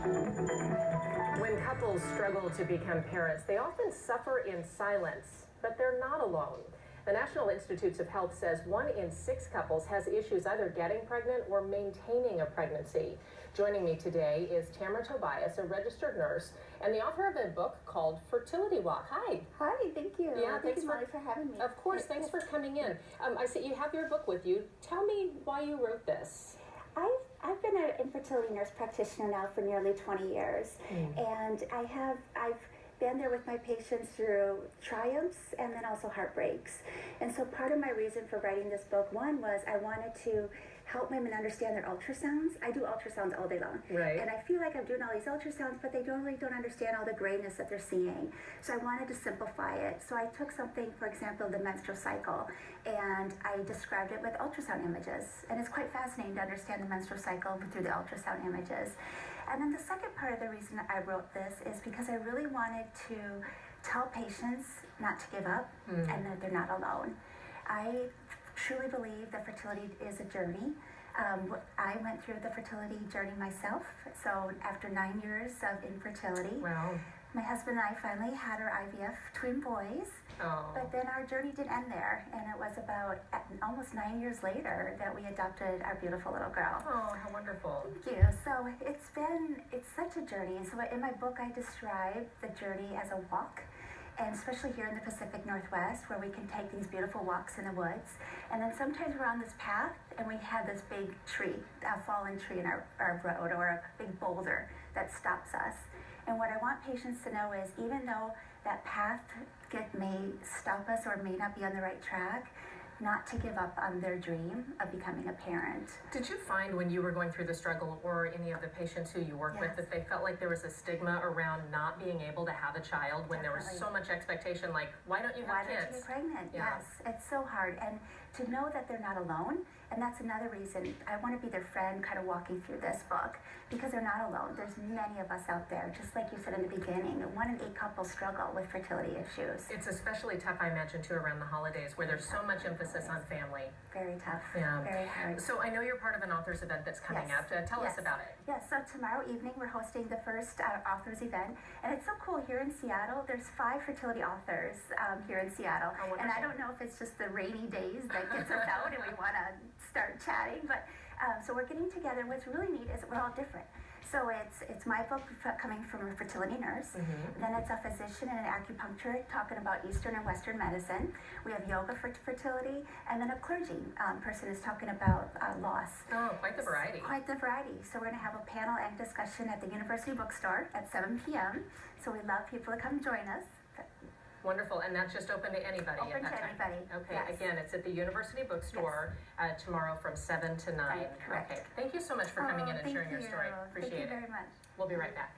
When couples struggle to become parents, they often suffer in silence, but they're not alone. The National Institutes of Health says 1 in 6 couples has issues either getting pregnant or maintaining a pregnancy. Joining me today is Tamara Tobias, a registered nurse and the author of a book called Fertility Walk. Hi. Hi, thank you. Yeah, thanks for having me. Of course, thanks for coming in. I see you have your book with you. Tell me why you wrote this. I've been an infertility nurse practitioner now for nearly 20 years, and I've been there with my patients through triumphs and then also heartbreaks. And so part of my reason for writing this book, one was I wanted to help women understand their ultrasounds. I do ultrasounds all day long. Right. And I feel like I'm doing all these ultrasounds, but they don't understand all the grayness that they're seeing. So I wanted to simplify it. So I took something, for example, the menstrual cycle, and I described it with ultrasound images. And it's quite fascinating to understand the menstrual cycle through the ultrasound images. And then the second part of the reason I wrote this is because I really wanted to tell patients not to give up and that they're not alone. I truly believe that fertility is a journey. I went through the fertility journey myself. So after 9 years of infertility, Wow. my husband and I finally had our IVF twin boys. Oh. But then our journey didn't end there, and it was about almost 9 years later that we adopted our beautiful little girl. Oh, how wonderful. Thank you. So it's such a journey. And so in my book, I describe the journey as a walk. And especially here in the Pacific Northwest, where we can take these beautiful walks in the woods. And then sometimes we're on this path and we have this big tree, a fallen tree in our road, or a big boulder that stops us. And what I want patients to know is even though that path may stop us or may not be on the right track, not to give up on their dream of becoming a parent. Did you find when you were going through the struggle, or any of the patients who you work with, that they felt like there was a stigma around not being able to have a child when there was so much expectation, like, why don't you have kids? Why don't you get pregnant? Yeah. Yes, it's so hard. And to know that they're not alone, and that's another reason I want to be their friend kind of walking through this book, because they're not alone. There's many of us out there, just like you said in the beginning, 1 in 8 couples struggle with fertility issues. It's especially tough, I imagine, too, around the holidays where there's so much emphasis on family. Very tough. Yeah. Very hard. So I know you're part of an authors event that's coming up. Tell us about it. Yes, so tomorrow evening we're hosting the first authors event, and it's so cool here in Seattle. There's 5 fertility authors here in Seattle, and I don't know if it's just the rainy days that gets us out and we want to start chatting, but so we're getting together. What's really neat is we're all different. So it's my book coming from a fertility nurse, then it's a physician and an acupuncturist talking about Eastern and Western medicine. We have yoga for fertility, and then a clergy person is talking about loss. Oh, quite the variety. Quite the variety. So we're going to have a panel and discussion at the University Bookstore at 7 p.m. So we'd love people to come join us. Wonderful, and that's just open to anybody Open at that to time? anybody, Okay, yes. Again, it's at the University Bookstore tomorrow from 7 to 9. Right, correct. Okay, thank you so much for coming in and sharing your story. Thank you very much. We'll be right back.